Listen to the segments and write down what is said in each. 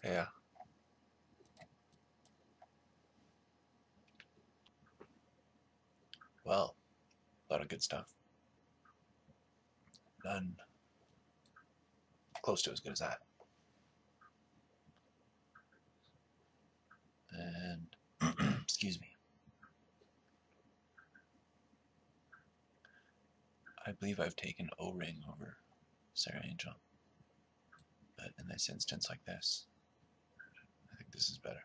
Yeah. Well, a lot of good stuff. None close to as good as that. And excuse me. I believe I've taken O-Ring over Sarah Angel. But in this instance like this, I think this is better.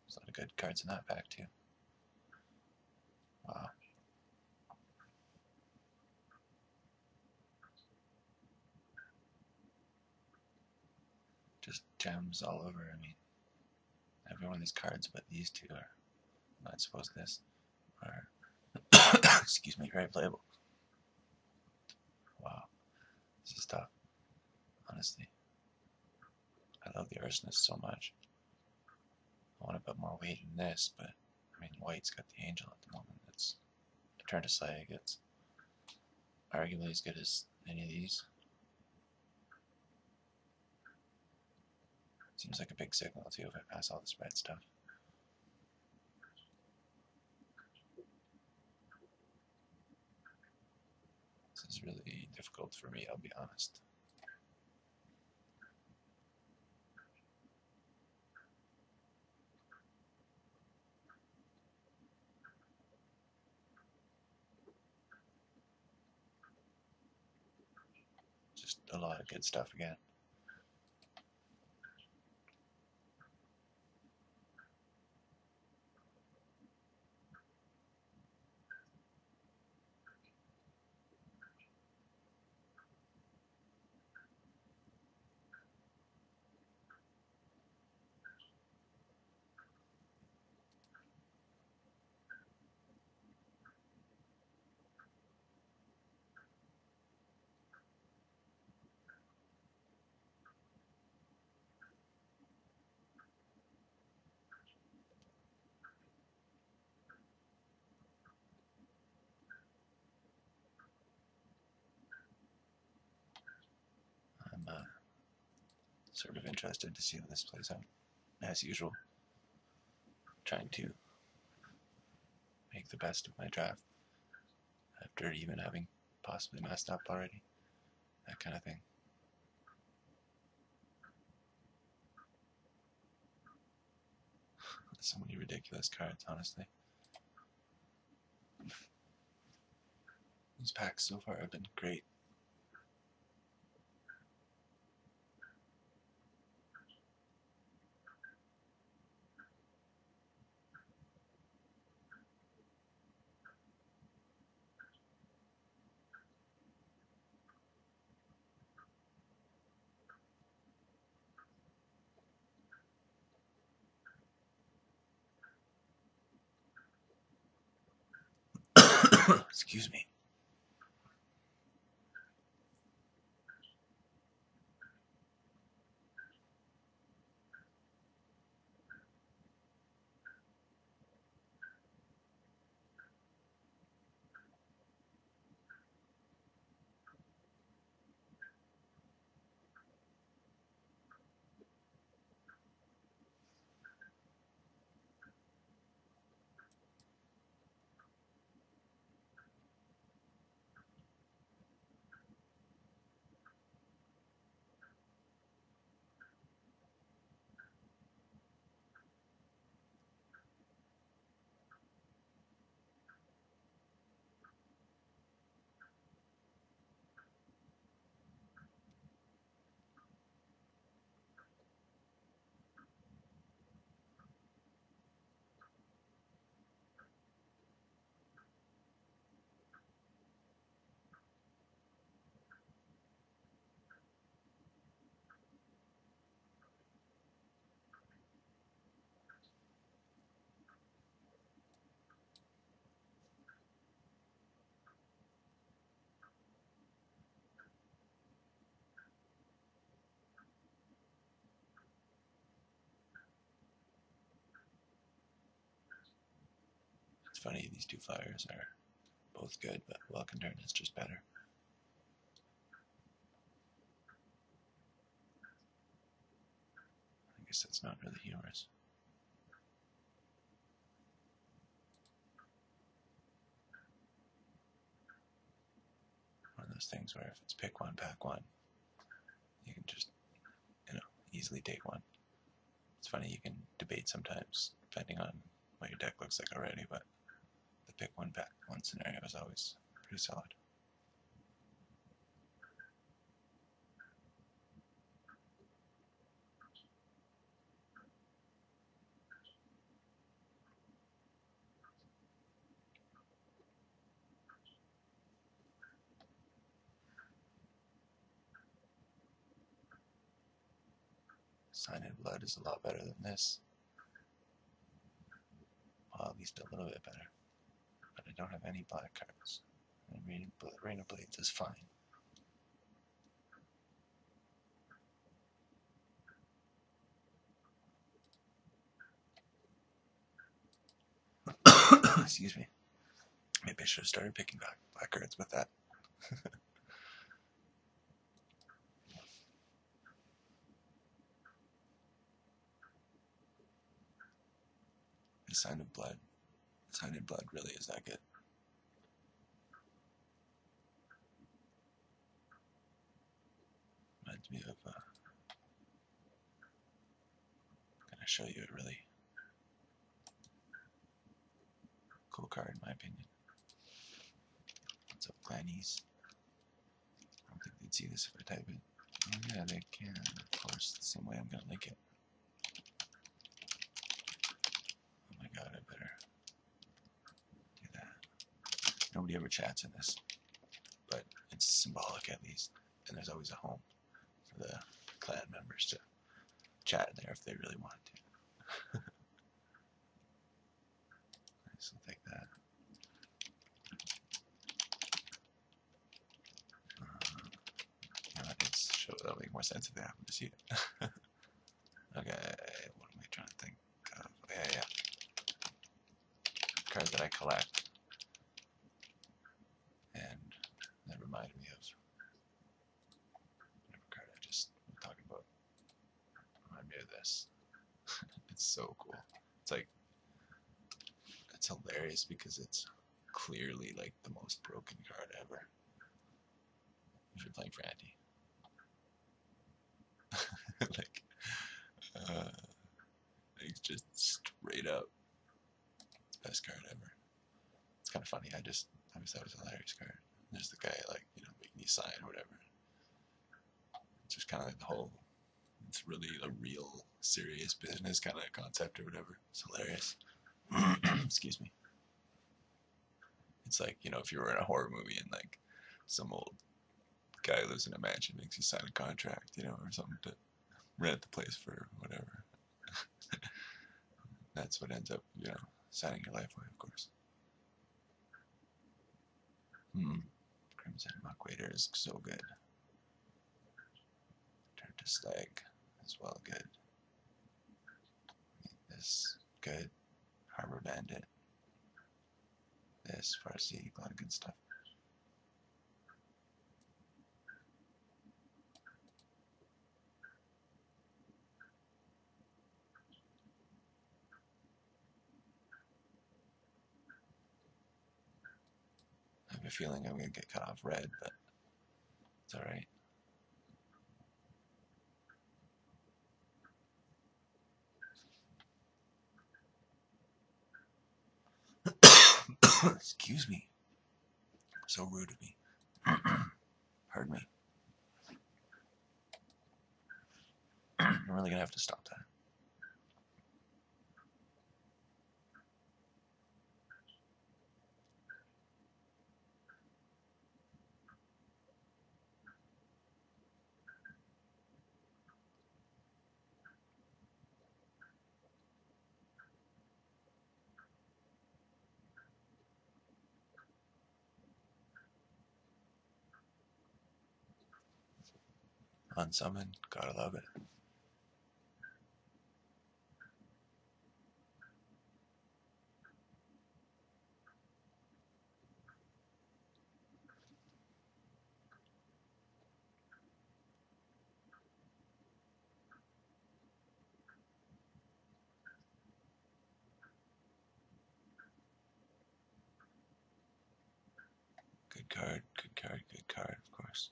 There's a lot of good cards in that pack too. Wow. Just gems all over. I mean, every one of these cards, but these two are, I suppose this, are, excuse me, very playable. Wow. This is tough. Honestly. I love the Arsonist so much. I want to put more weight in this, but I mean, white's got the Angel at the moment. It's Return to Slag. It's arguably as good as any of these. Seems like a big signal too if I pass all this red stuff. This is really difficult for me, I'll be honest. Just a lot of good stuff again. I'm sort of interested to see how this plays out. As usual, trying to make the best of my draft after even having possibly messed up already. That kind of thing. So many ridiculous cards, honestly. These packs so far have been great. Excuse me. It's funny, these two flyers are both good, but Welcome is just better. guess that's not really humorous. One of those things where if it's pick one, pack one, you can just, easily take one. It's funny, you can debate sometimes, depending on what your deck looks like already, but the pick one, pack one scenario is always pretty solid. Sign in Blood is a lot better than this. Well, at least a little bit better. But I don't have any black cards. And Rain of Blades is fine. Excuse me. Maybe I should have started picking back black cards with that. The Sign of Blood. Sign in Blood really is that good. Reminds me of, I'm gonna show you a really cool card in my opinion. What's up, Clannies? I don't think they'd see this if I type it. Oh yeah, they can, of course, the same way I'm gonna link it. Oh my god, I better do that. Nobody ever chats in this, but it's symbolic at least, and there's always a home for the clan members to chat in there if they really want to. So take that. It's show that'll make more sense if they happen to see it. Okay, what am I trying to think of? Yeah. Cards that I collect, and that reminded me of whatever card I just was talking about. Remind me of this. It's so cool. It's hilarious because it's clearly like the most broken card ever. If you're playing for Andy. It's just straight up it's the best card ever. It's kind of funny. I just thought it was a hilarious card. There's the guy making you sign or whatever. It's just kind of like the whole. It's really a real serious business kind of concept or whatever. It's hilarious. Excuse me. It's like, if you were in a horror movie and like some old guy lives in a mansion, makes you sign a contract, or something to rent the place for whatever. That's what ends up, signing your life away, of course. Crimson Muckwader is so good. Turn to Stag as well, good. This, good. Harbor Bandit. This, Farsi, a lot of good stuff. I have a feeling I'm going to get cut off red, but it's alright. Excuse me. So rude of me. Pardon me. I'm really going to have to stop that. Unsummon, gotta love it. card, good card, good card, of course.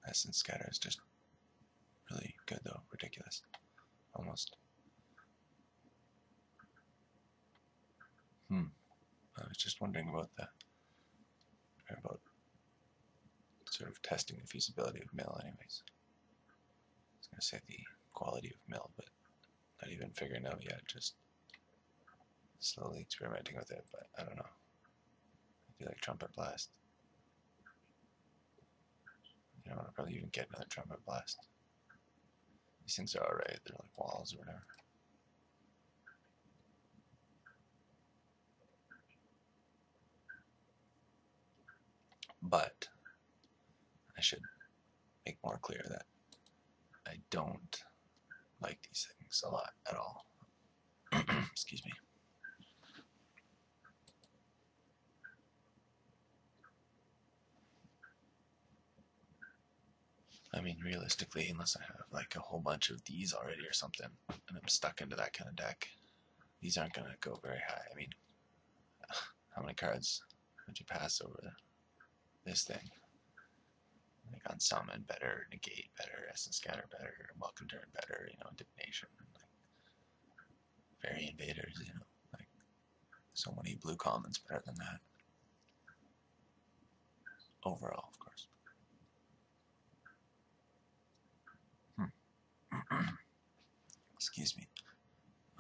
Essence Scatter is just really good though, ridiculous. Almost. I was just wondering about that. About sort of testing the feasibility of mill anyways. I was going to say the quality of mill, but not even figuring out yet, just slowly experimenting with it, but I don't know. I feel like Trumpet Blast. You know, I'll probably even get another Trumpet Blast. These things are alright, they're like walls or whatever. But I should make more clear that I don't like these things a lot at all. Excuse me. I mean, realistically, unless I have like a whole bunch of these already or something, and I'm stuck into that kind of deck, these aren't going to go very high. I mean, how many cards would you pass over this thing? Like on Summon better, Negate better, Essence Scatter better, Welcome Turn better, you know, Divination, like Fairy Invaders, you know, like so many blue commons better than that. Overall, of course. Excuse me.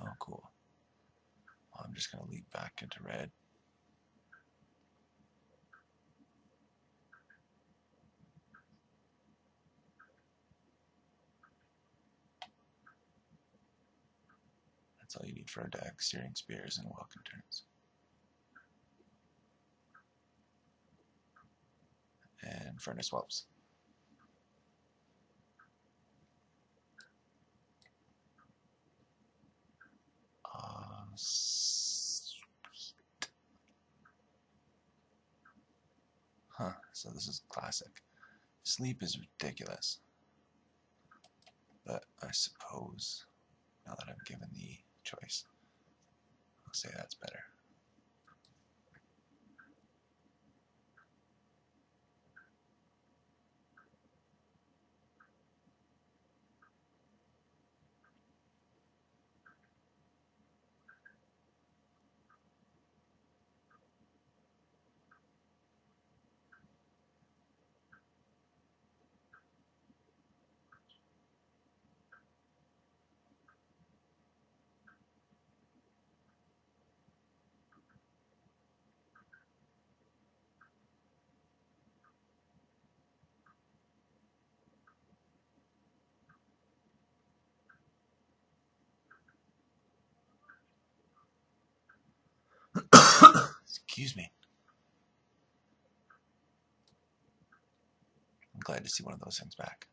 Oh, cool. Well, I'm just going to leap back into red. That's all you need for a deck, Searing Spears and Welcome Turns. And Furnace Whelps. Huh, so this is classic. Sleep is ridiculous. But I suppose, now that I'm given the choice, I'll say that's better. Excuse me. I'm glad to see one of those things back.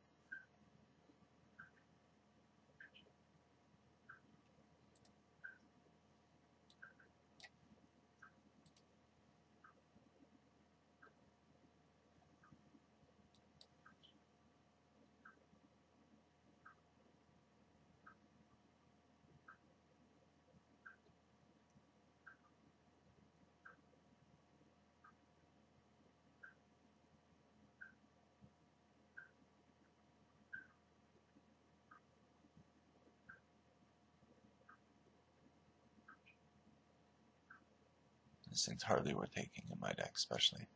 This thing's hardly worth taking in my deck, especially.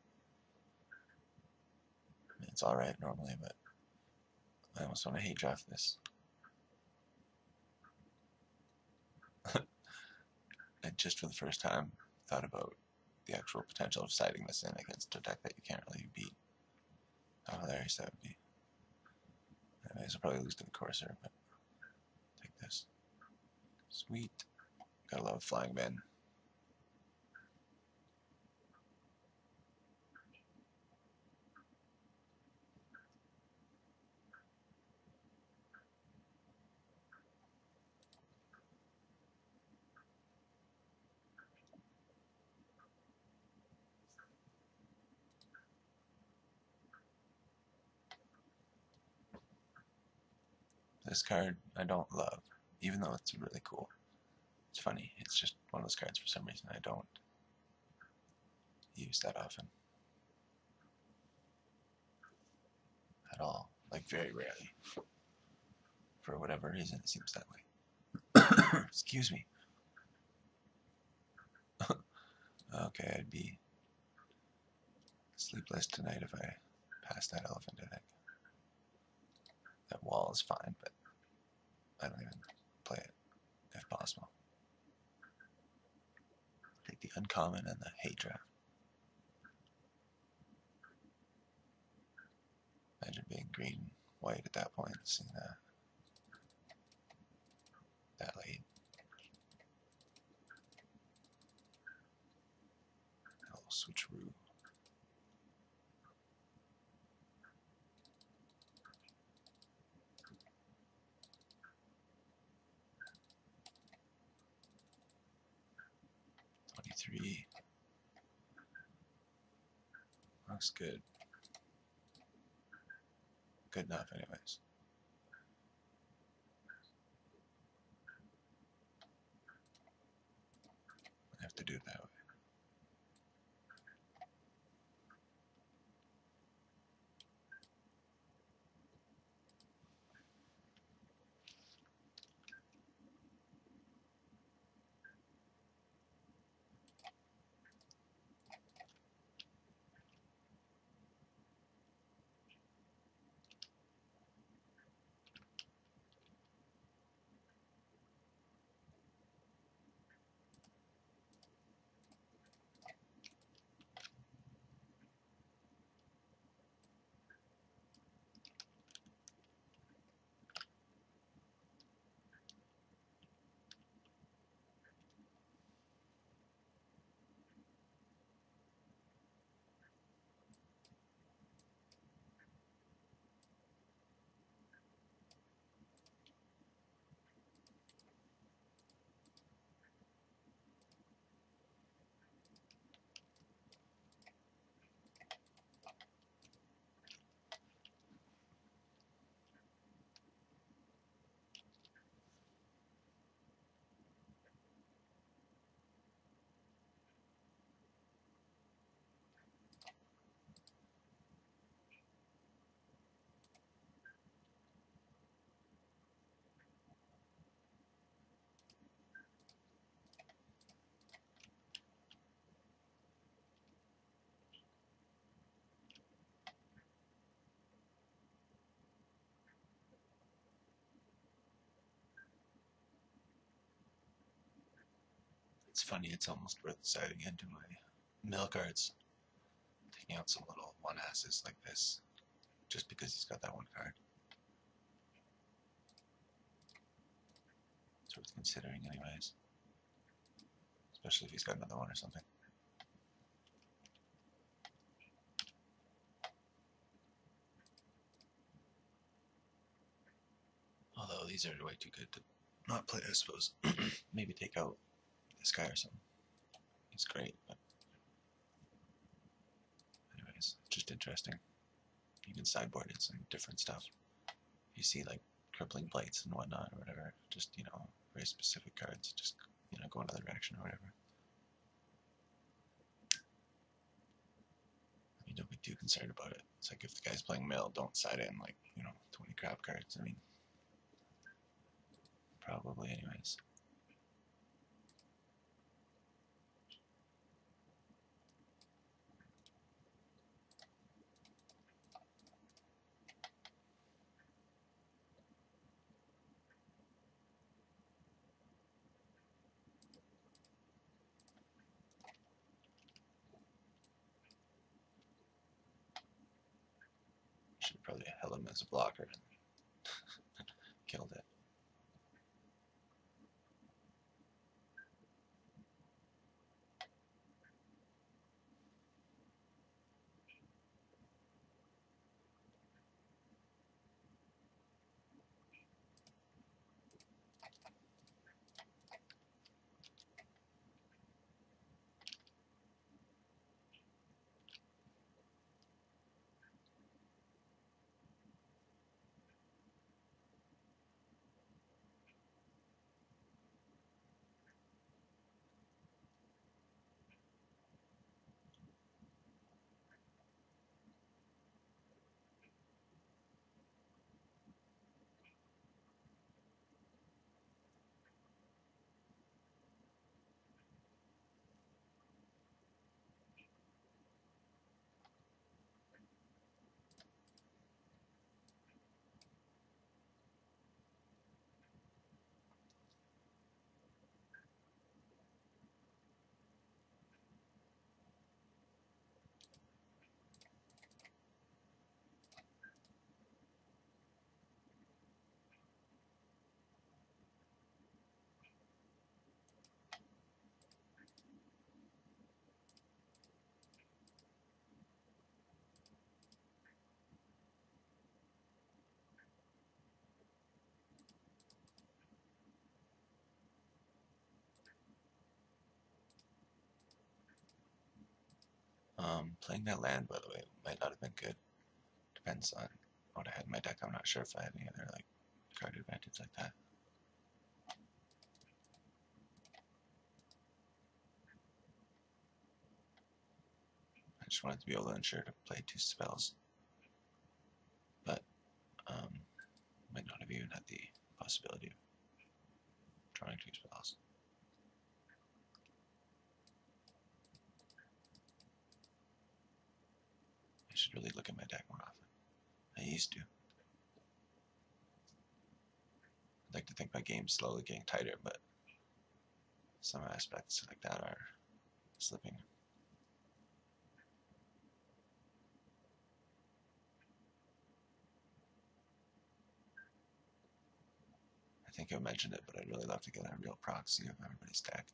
I mean, it's alright normally, but I almost want to hate draft this. I just for the first time thought about the actual potential of siding this in against a deck that you can't really beat. How hilarious that would be. Anyways, I'll probably lose to the Corsair, but take this. Sweet. Gotta love Flying Men. This card I don't love, even though it's really cool. It's funny, it's just one of those cards for some reason I don't use that often. At all. Like, very rarely. For whatever reason, it seems that way. Excuse me. Okay, I'd be sleepless tonight if I passed that elephant, I think. That wall is fine, but I don't even play it, if possible. Take the uncommon and the hate draft. Imagine being green, white at that point, seeing that late. A little switcheroo. $23. Looks good. Good enough, anyways. I have to do it that way. It's funny, it's almost worth deciding into my mill cards. Taking out some little one-asses like this, just because he's got that one card. It's worth considering anyways. Especially if he's got another one or something. Although these are way too good to not play, I suppose. Maybe take out this guy or something. He's great, but anyways, it's just interesting. You can sideboard it some different stuff. You see like crippling plates and whatnot or whatever, just, you know, very specific cards, just, you know, go another direction or whatever. I mean, don't be too concerned about it. It's like if the guy's playing mill, don't side in like, you know, 20 crap cards. I mean, probably anyways. Should probably held him as a blocker and killed it. Playing that land, by the way, might not have been good. Depends on what I had in my deck. I'm not sure if I had any other like card advantage like that. I just wanted to be able to ensure to play 2 spells, but might not have even had the possibility of drawing 2 spells. I should really look at my deck more often. I used to. I'd like to think my game's slowly getting tighter, but some aspects like that are slipping. I think I mentioned it, but I'd really love to get a real proxy of everybody's deck.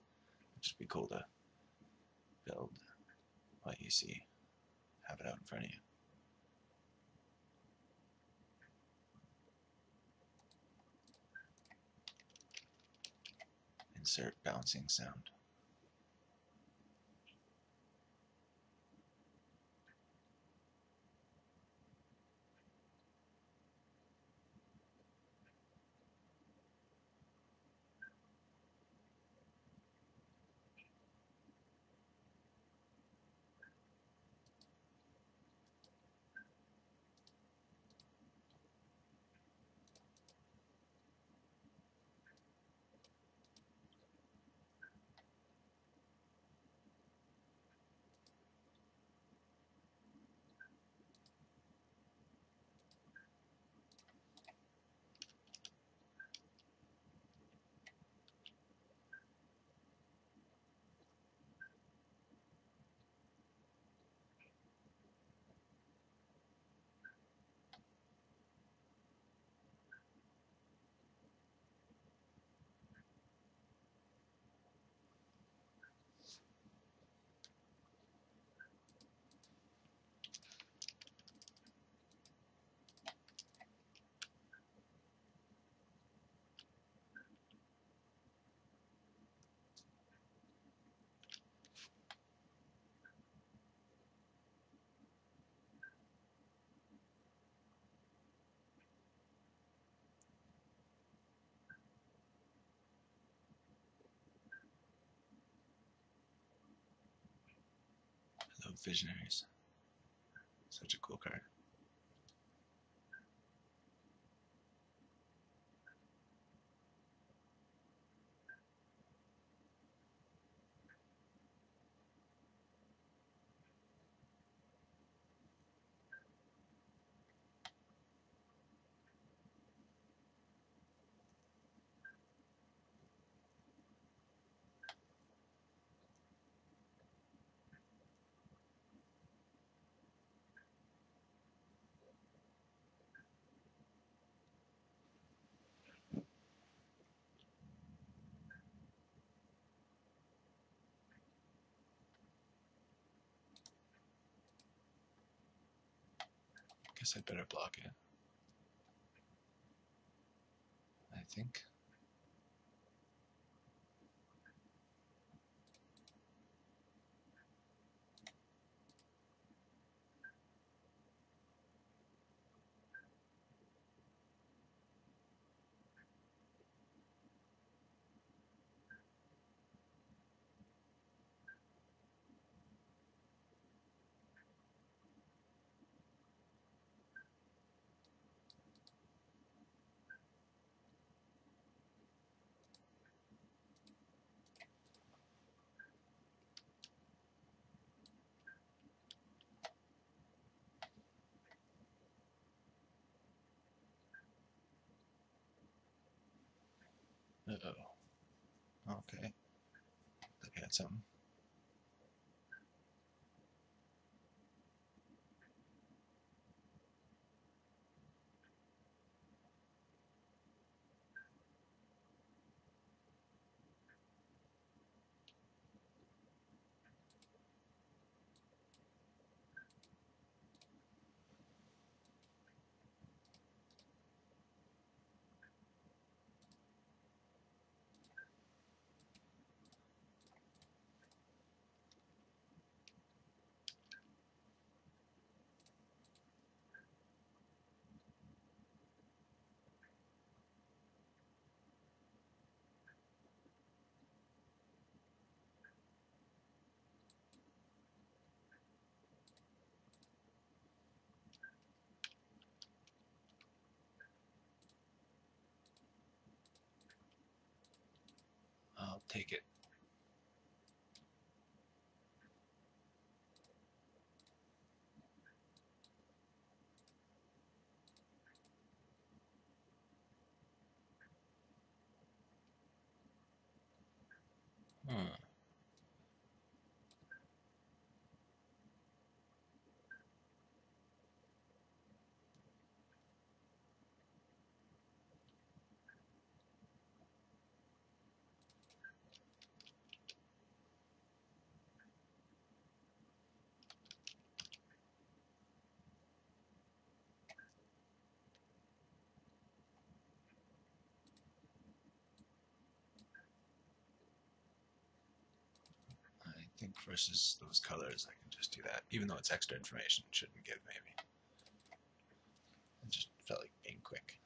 It'd just be cool to build what you see, have it out in front of you. Insert bouncing sound. I love Visionaries. Such a cool card. Guess I'd better block it. I think. Uh-oh. Okay. Thought you had something. take it. Hmm. I think versus those colors, I can just do that. Even though it's extra information, it shouldn't give, maybe. It just felt like being quick.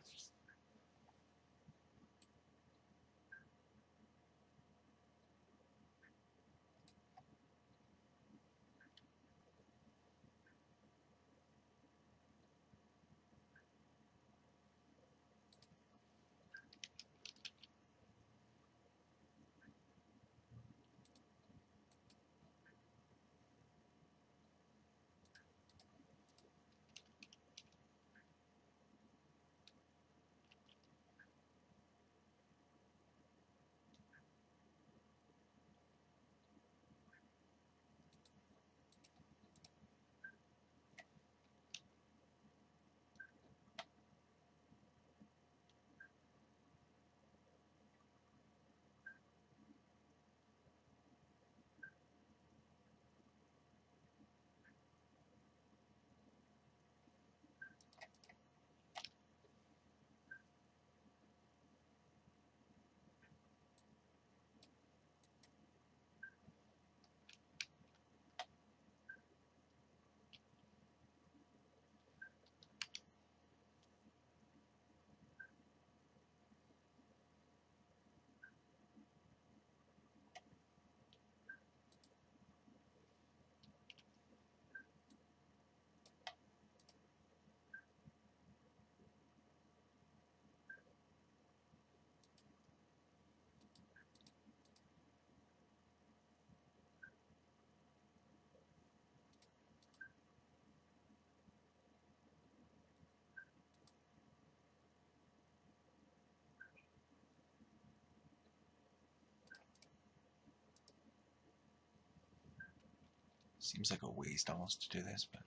Seems like a waste almost to do this, but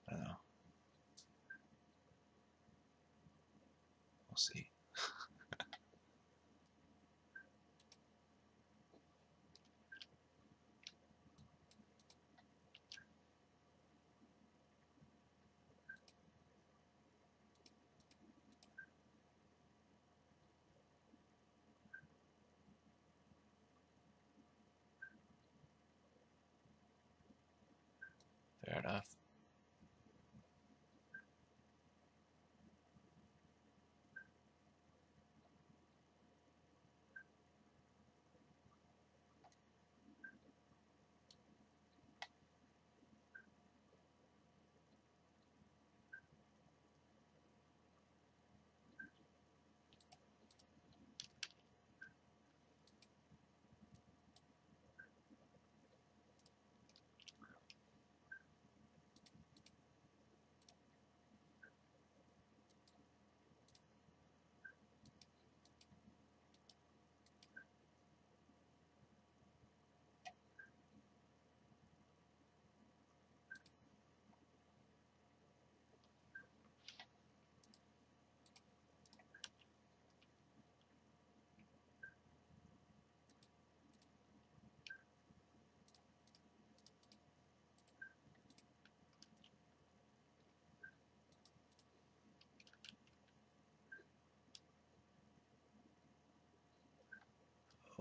I don't know. We'll see. Fair enough.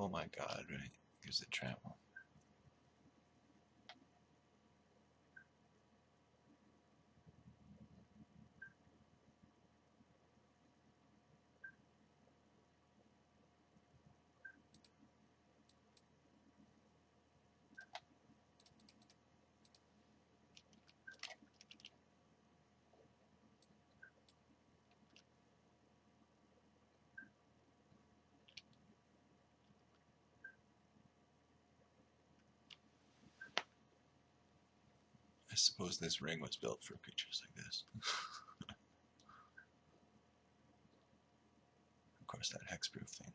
Oh my god, right? Gives it trample. suppose this ring was built for creatures like this. Of course, that hexproof thing.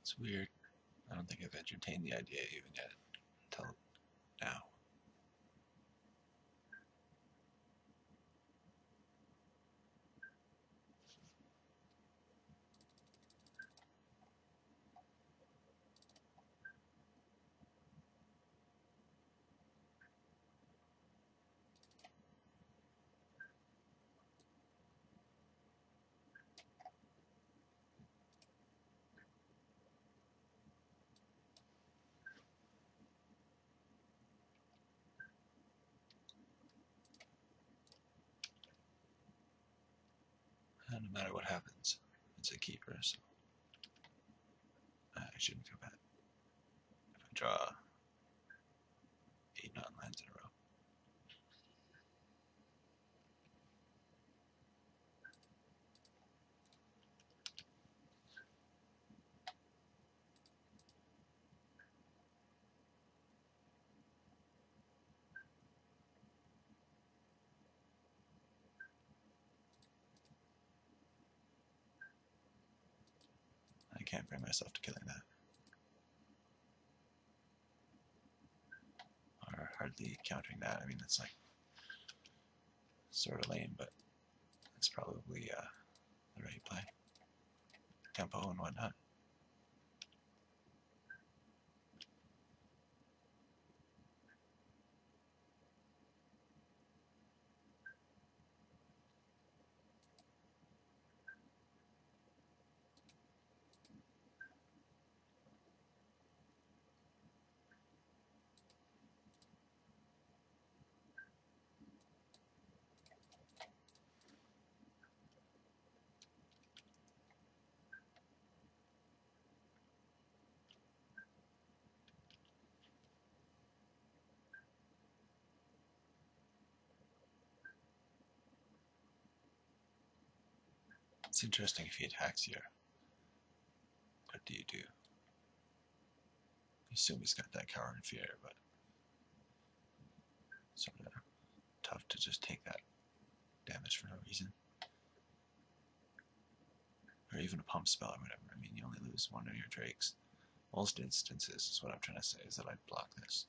It's weird. I don't think I've entertained the idea even yet until now. And no matter what happens, it's a keeper, so I shouldn't feel bad if I draw 8 non-lands in a row. I can't bring myself to killing that. Or hardly countering that. I mean, it's like sort of lame, but it's probably the right play. Tempo and whatnot. It's interesting if he attacks here. What do you do? I assume he's got that Cower and Fear, but sort of tough to just take that damage for no reason. Or even a pump spell or whatever. I mean, you only lose one of your drakes. Most instances is what I'm trying to say, is that I'd block this.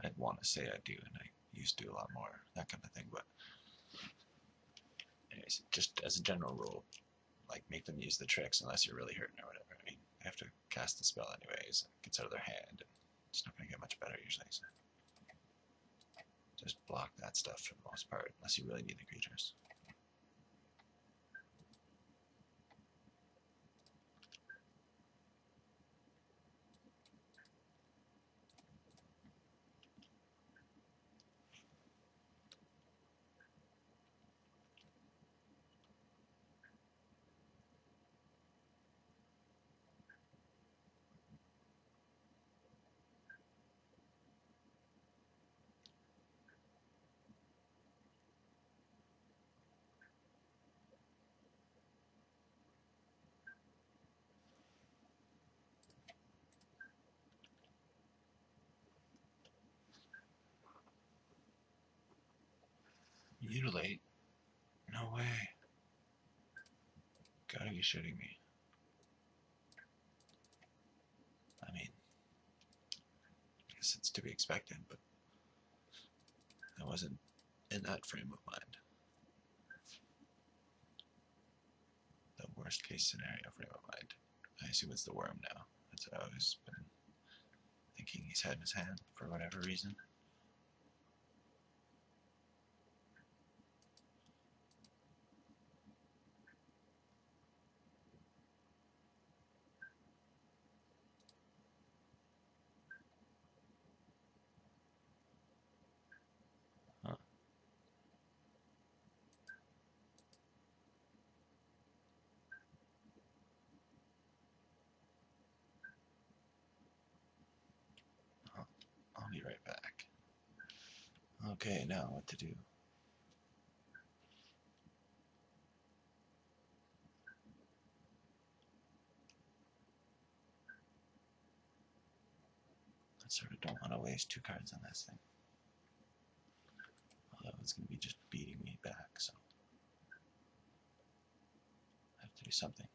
I'd want to say I do, and I used to a lot more, that kind of thing, but anyways, just as a general rule, like, make them use the tricks unless you're really hurting or whatever. I mean, they have to cast the spell anyways, it gets out of their hand, and it's not going to get much better usually, so just block that stuff for the most part, unless you really need the creatures. Mutilate? No way. Gotta be shitting me. I mean, I guess it's to be expected, but I wasn't in that frame of mind. The worst case scenario frame of mind. I assume it's the worm now. That's what I've always been thinking he's had in his hand for whatever reason. Huh. I'll be right back. Okay, now what to do? I sort of don't want to waste 2 cards on this thing. Although it's going to be just beating me back, so I have to do something.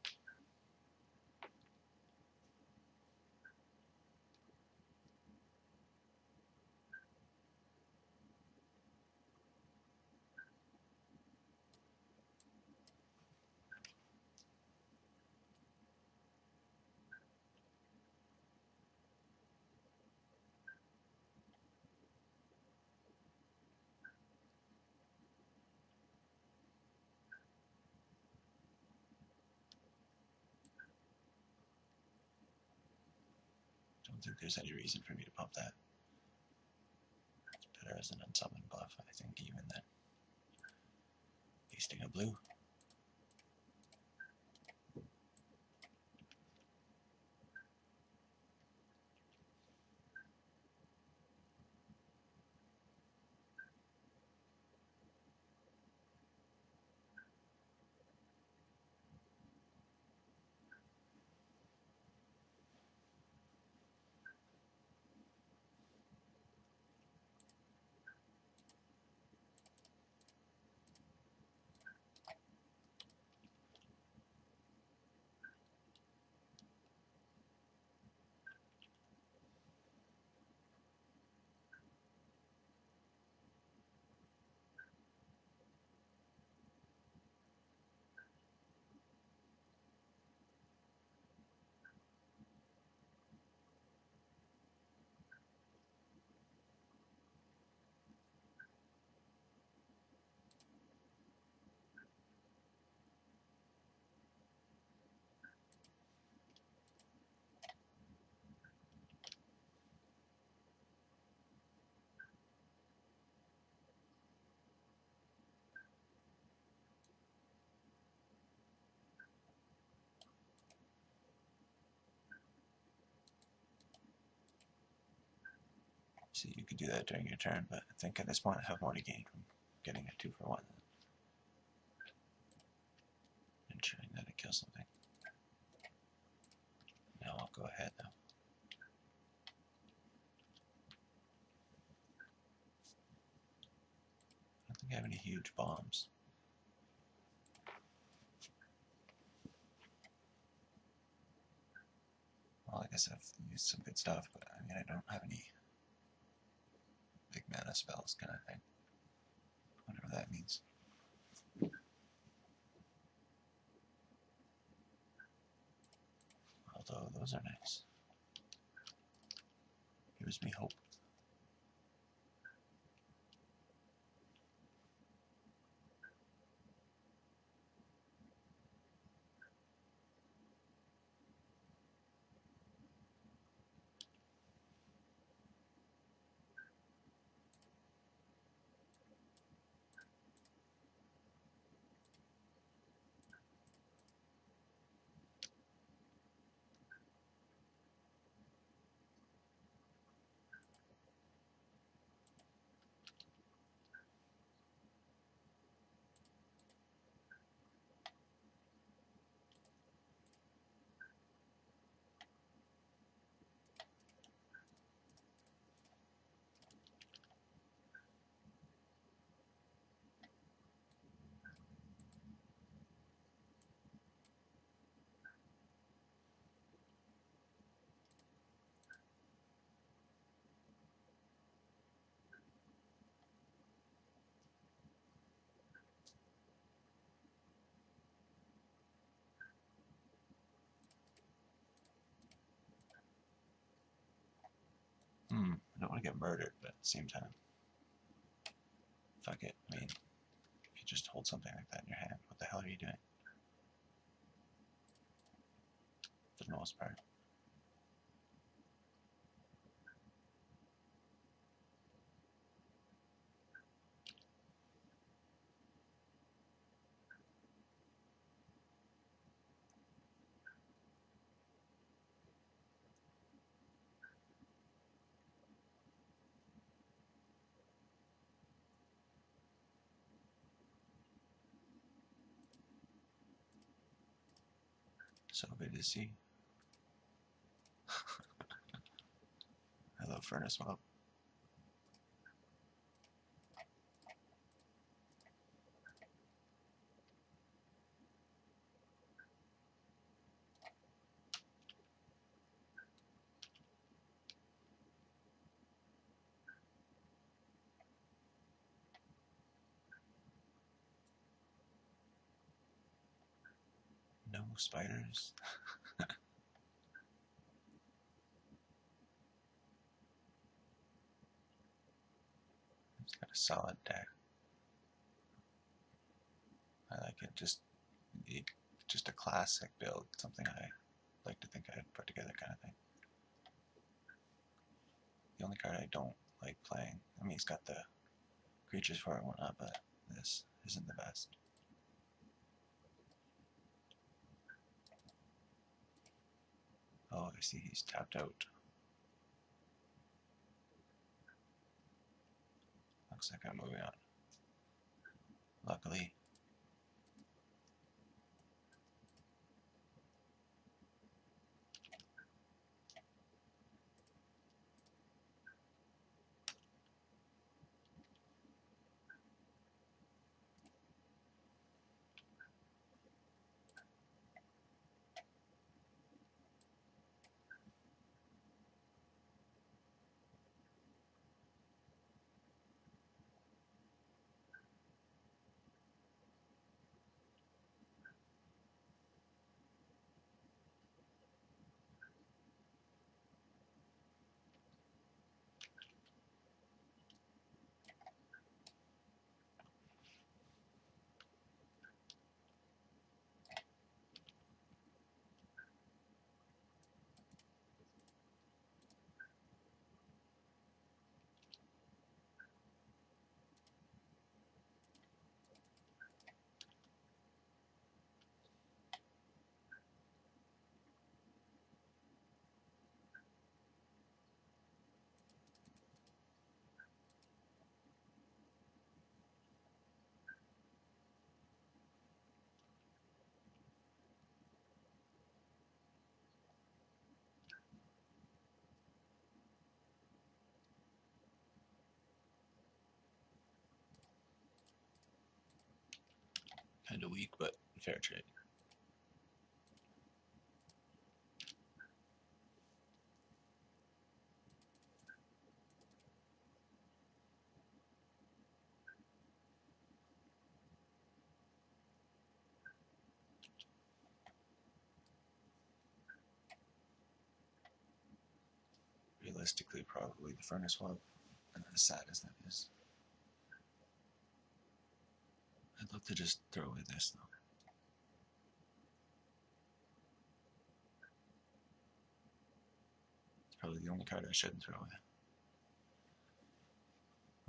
don't think there's any reason for me to pump that. It's better as an unsummoned bluff, I think, even than wasting a blue. See, you could do that during your turn, but I think at this point I have more to gain from getting a 2-for-1 than ensuring that it kills something. Now I'll go ahead though. I don't think I have any huge bombs. Well, I guess I've used some good stuff, but I mean, I don't have any big mana spells kind of thing. Whatever that means. Although those are nice. Gives me hope. I don't want to get murdered, but at the same time, fuck it. I mean, if you just hold something like that in your hand, what the hell are you doing? For the most part. So good to see. I love Furnace Mob. No spiders. It's got a solid deck. I like it. Just a classic build. Something I like to think I'd put together, kind of thing. the only card I don't like playing. I mean, he's got the creatures for it and whatnot, but this isn't the best. Oh, I see he's tapped out. Looks like I'm moving on. Luckily. Kind of weak, but fair trade. Realistically, probably the furnace swap, and as sad as that is. I'd love to just throw away this though. It's probably the only card I shouldn't throw away.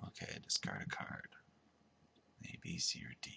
Okay, discard a card. A, B, C, or D.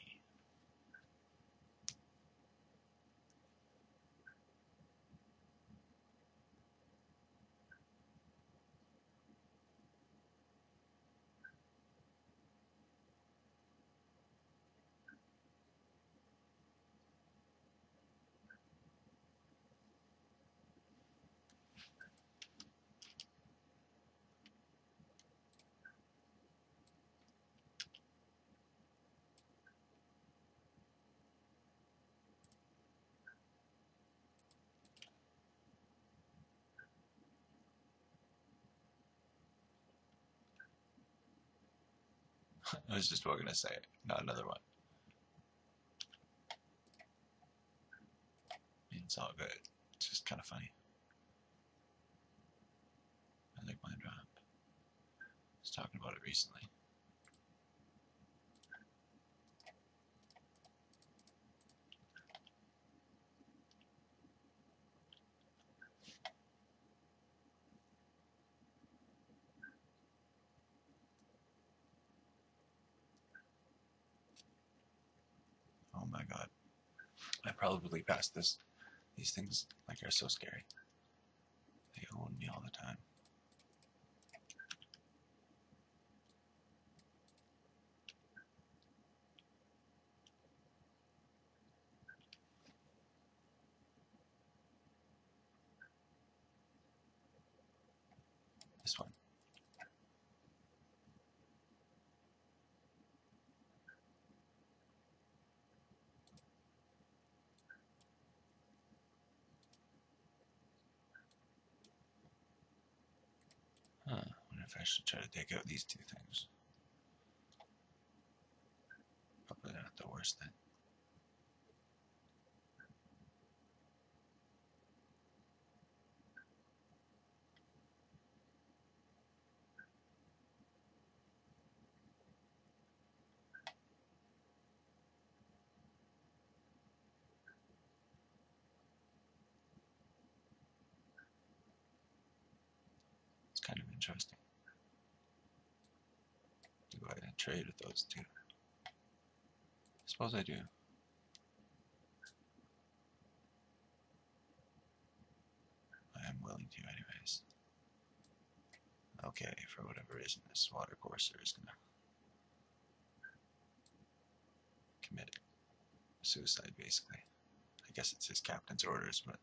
I was just going to say, not another one. I mean, it's all good. It's just kind of funny. I like my drop. I was talking about it recently. Oh my god. I probably passed this. These things like are so scary. They own me all the time. This one. Huh. I wonder if I should try to take out these two things. Probably not the worst thing. It's kind of interesting. Do I trade with those two? I suppose I do. I am willing to anyways. Okay, for whatever reason, this water courser is gonna commit suicide, basically. I guess it's his captain's orders, but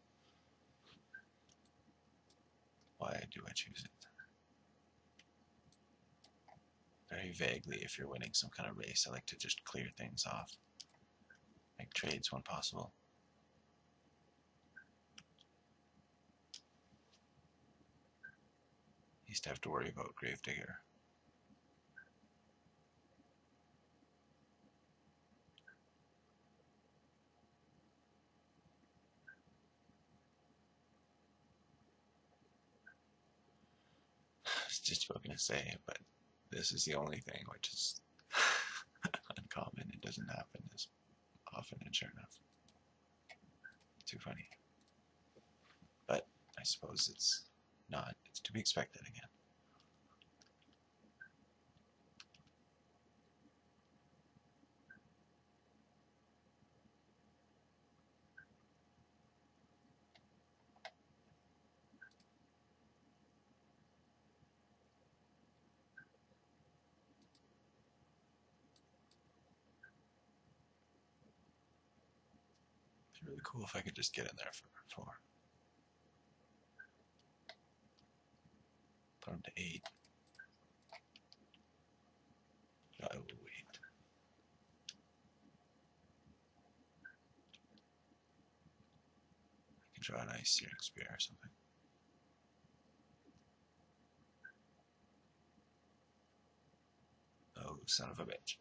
why do I choose it? Very vaguely, if you're winning some kind of race, I like to just clear things off. Make trades when possible. Used to have to worry about Gravedigger. I was just about going to say it, but this is the only thing which is uncommon. It doesn't happen as often, and sure enough. Too funny. But I suppose it's not. It's to be expected again. It'd be really cool if I could just get in there for 4. Put him to 8. I will wait. I can draw a nice searing spear or something. Oh, son of a bitch.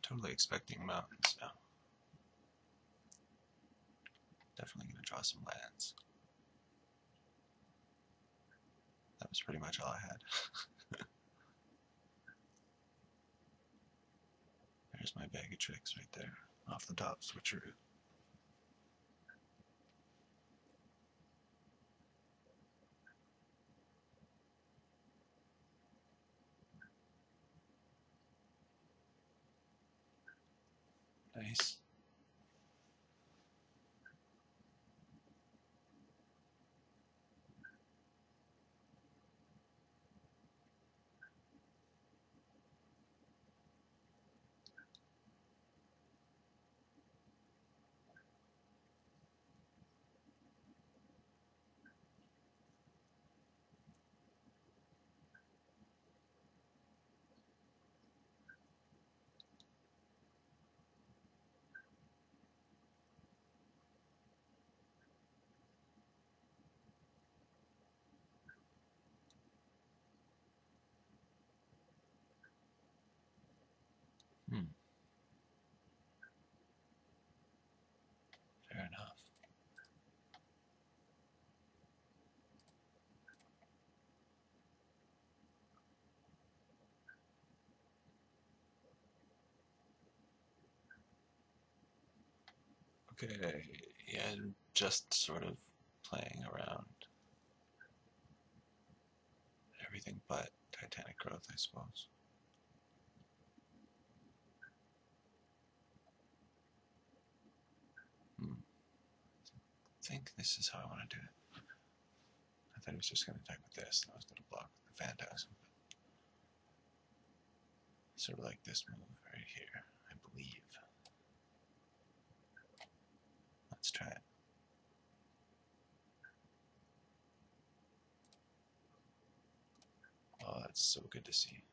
Totally expecting mountains now. Definitely going to draw some lands. That was pretty much all I had. There's my bag of tricks right there. Off the top, switcheroo. Nice. Okay, yeah, just sort of playing around. Everything but Titanic growth, I suppose. I think this is how I want to do it. I thought he was just going to attack with this, and I was going to block the Phantasm. Sort of like this move right here, I believe. Let's try it. Oh, that's so good to see.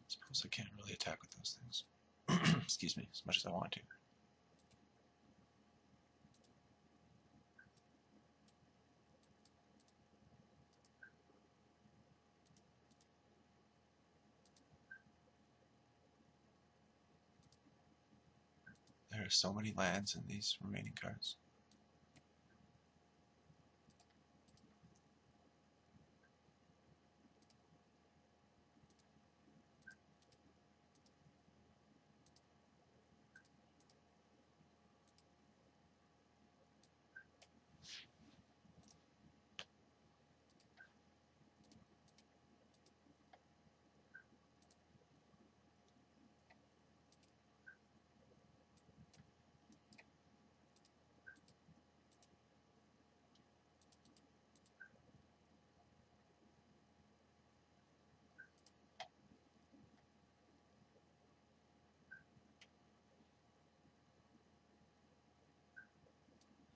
I suppose I can't really attack with those things. Excuse me, as much as I want to. There are so many lands in these remaining cards.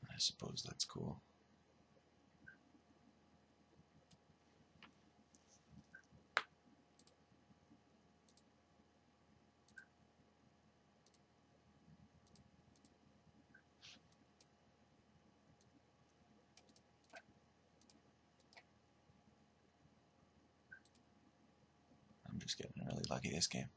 I suppose that's cool. I'm just getting really lucky this game.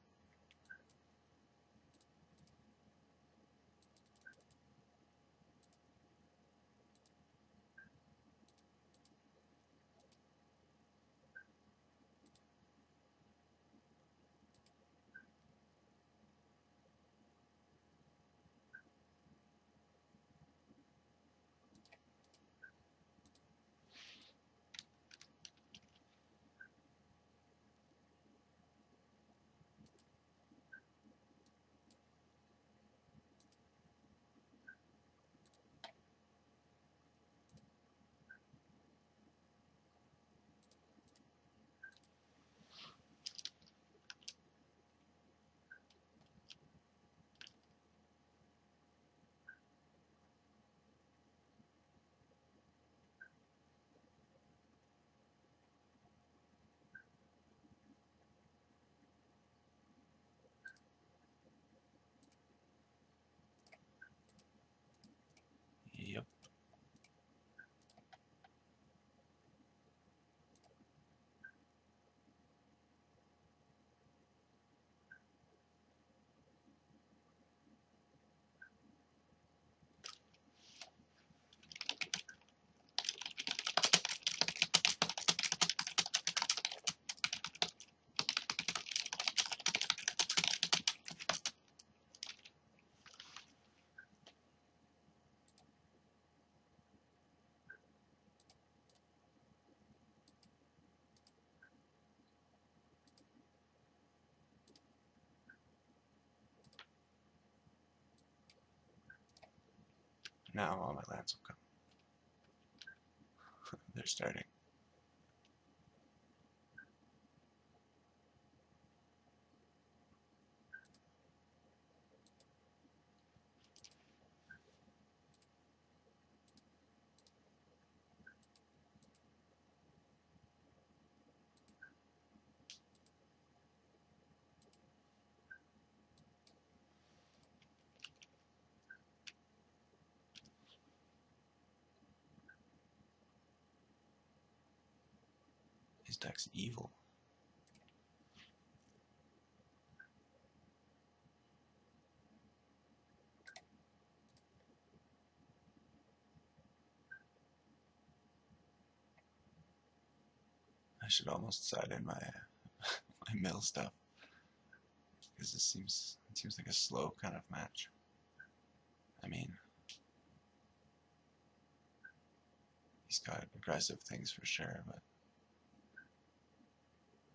Yep. Now all my lands will come. They're starting. His deck's evil. I should almost side in my my middle stuff, because it seems like a slow kind of match. I mean, he's got aggressive things for sure, but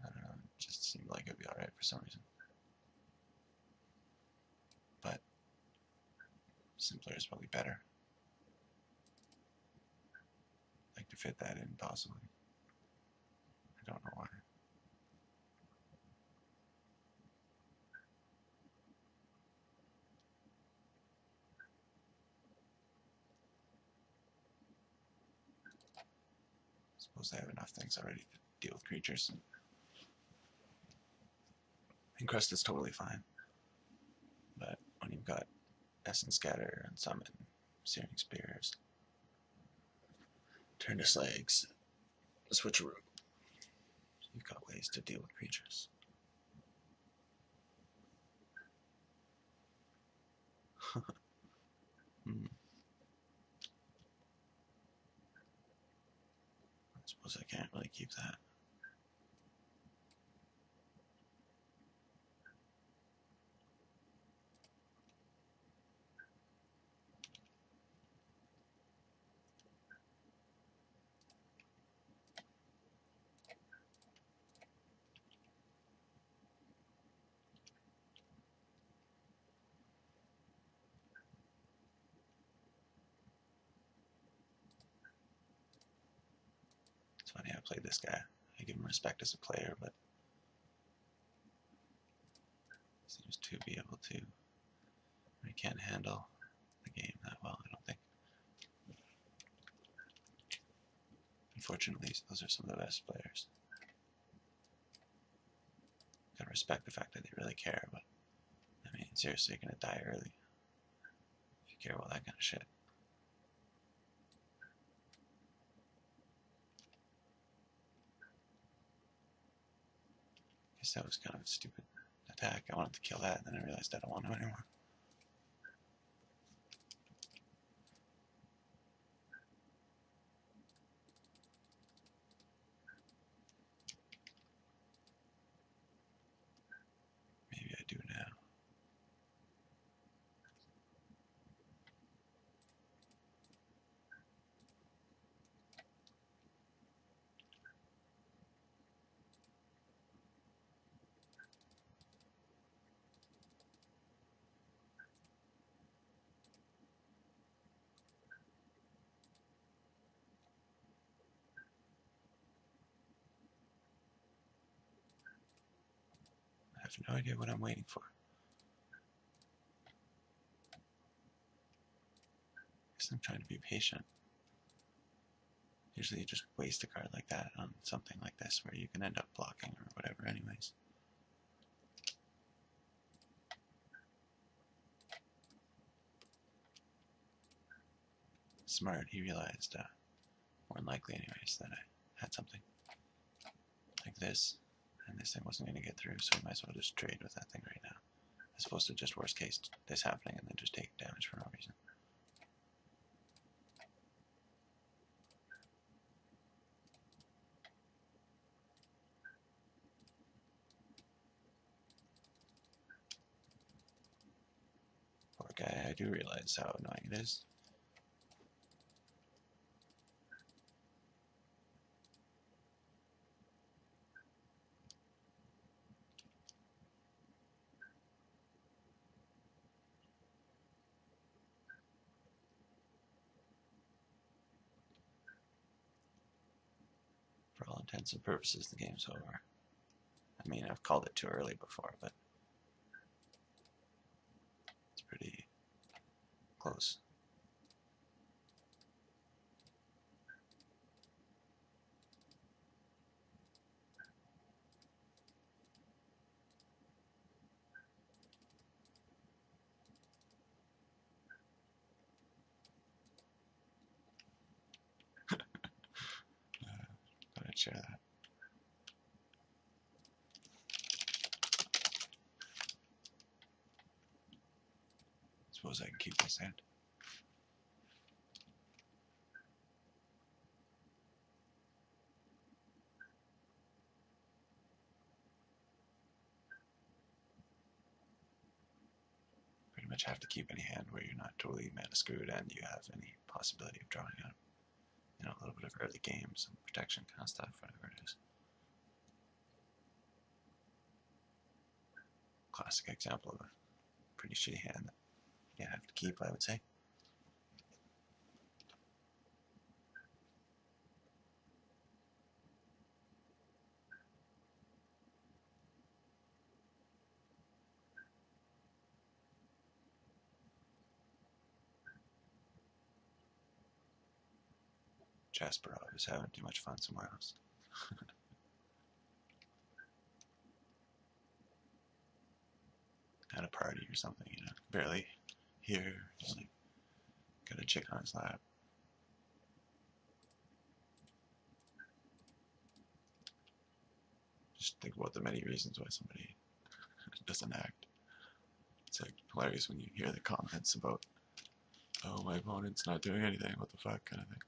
I don't know, it just seemed like it'd be alright for some reason. But simpler is probably better. I'd like to fit that in possibly. I don't know why. Suppose I have enough things already to deal with creatures. Encrust is totally fine. But when you've got Essence Scatter and Summon, Searing Spears, Turn to Slags, Switcheroo, you've got ways to deal with creatures. I suppose I can't really keep that. It's funny, I played this guy. I give him respect as a player, but he seems to be able to. He can't handle the game that well, I don't think. Unfortunately, those are some of the best players. Gotta respect the fact that they really care, but I mean, seriously, you're gonna die early if you care about that kind of shit. I guess that was kind of a stupid attack. I wanted to kill that, and then I realized I don't want to anymore. Maybe I do now. I have no idea what I'm waiting for. I guess I'm trying to be patient. Usually you just waste a card like that on something like this where you can end up blocking or whatever anyways. Smart, he realized, more than likely anyways, that I had something like this, and this thing wasn't going to get through, so we might as well just trade with that thing right now. As opposed to just worst case this happening and then just take damage for no reason. Poor guy, I do realize how annoying it is. For all intents and purposes, the game's over. I mean, I've called it too early before, but it's pretty close. Thought I'd share that. suppose I can keep this hand. Pretty much have to keep any hand where you're not totally mana screwed and you have any possibility of drawing out, you know, a little bit of early game, some protection kind of stuff, whatever it is. Classic example of a pretty shitty hand that you have to keep, I would say. Jasper is having too much fun somewhere else. At a party or something, you know, barely here, just like got a chick on his lap. Just think about the many reasons why somebody doesn't act. It's like hilarious when you hear the comments about, oh, my opponent's not doing anything, what the fuck, kind of thing.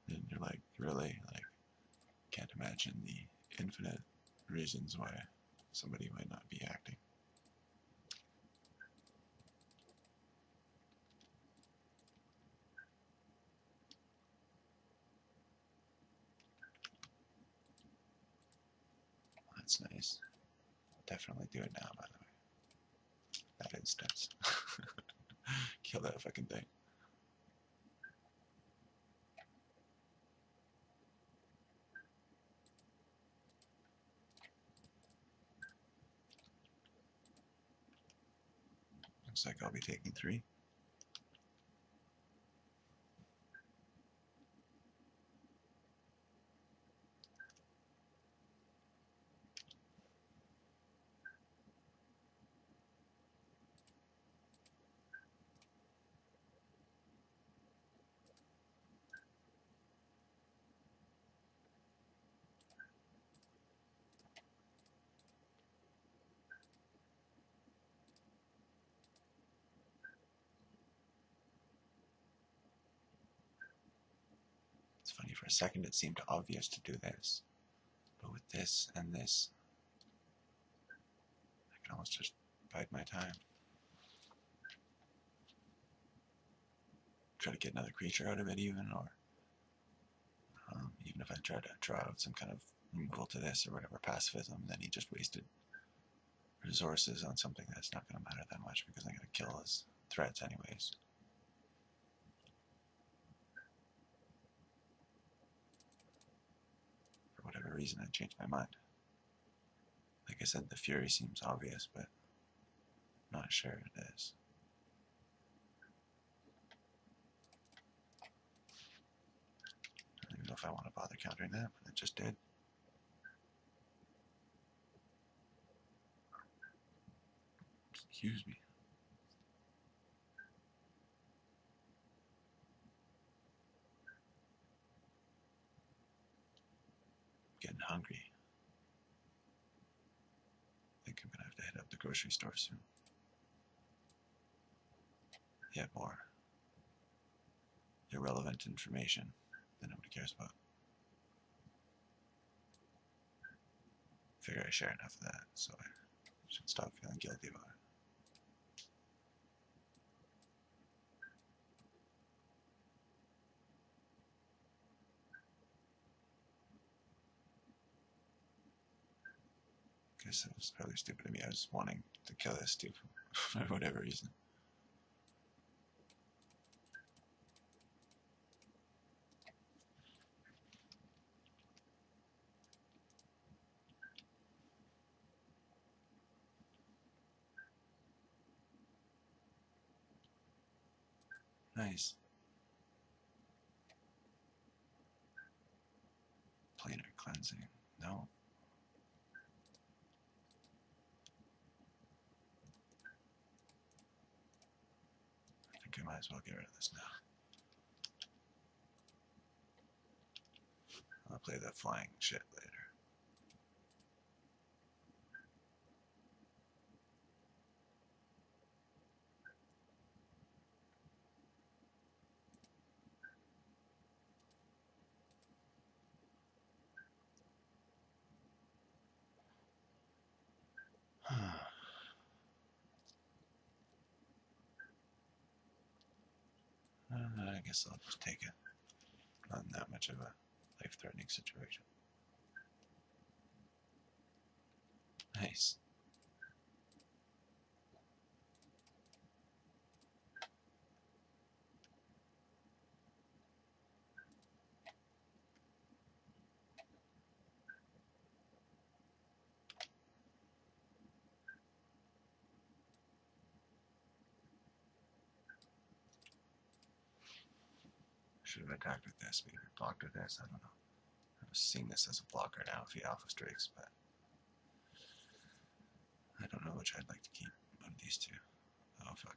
And you're like, really? Like, can't imagine the infinite reasons why somebody might not be acting. That's nice. Definitely do it now, by the way. That instance. Kill that fucking thing. Looks like I'll be taking 3. It's funny, for a second it seemed obvious to do this, but with this and this, I can almost just bide my time. Try to get another creature out of it even, or even if I try to draw out some kind of removal to this or whatever pacifism, then he just wasted resources on something that's not going to matter that much because I'm going to kill his threats anyways. For whatever reason, I changed my mind. Like I said, the Fury seems obvious, but I'm not sure it is. I don't even know if I want to bother countering that, but I just did. Excuse me. Getting hungry. I think I'm gonna have to head up the grocery store soon. Yeah, more irrelevant information that nobody cares about. Figure I share enough of that, so I should stop feeling guilty about it. I guess it was probably stupid of me. I was wanting to kill this dude for whatever reason. Nice. Planar cleansing. No. I think I might as well get rid of this now. I'll play that flying shit later. I guess I'll just take it. Not that much of a life-threatening situation. Nice. Should have attacked with this, maybe blocked with this, I don't know. I was seeing this as a blocker now if he alpha strikes, but I don't know which I'd like to keep. One of these two. Oh fuck.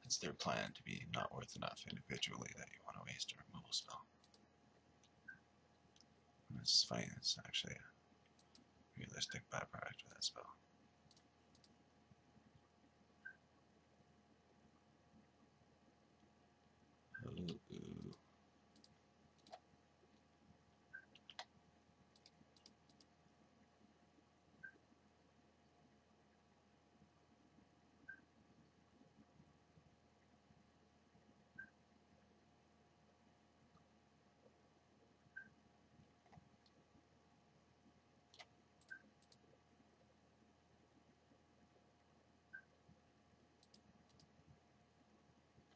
It's their plan to be not worth enough individually that you want to waste a removal spell. And it's funny, it's actually a realistic byproduct of that spell. Ooh.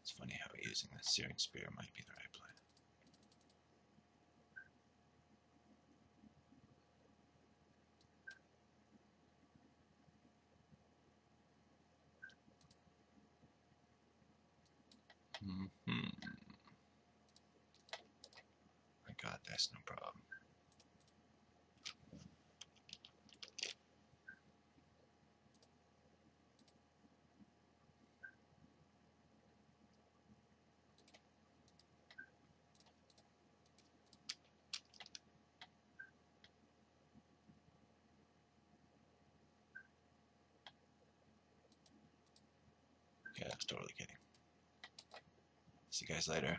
It's funny how using the Searing Spear might be the right play. I got this, no problem. Okay, I was totally kidding. See you guys later.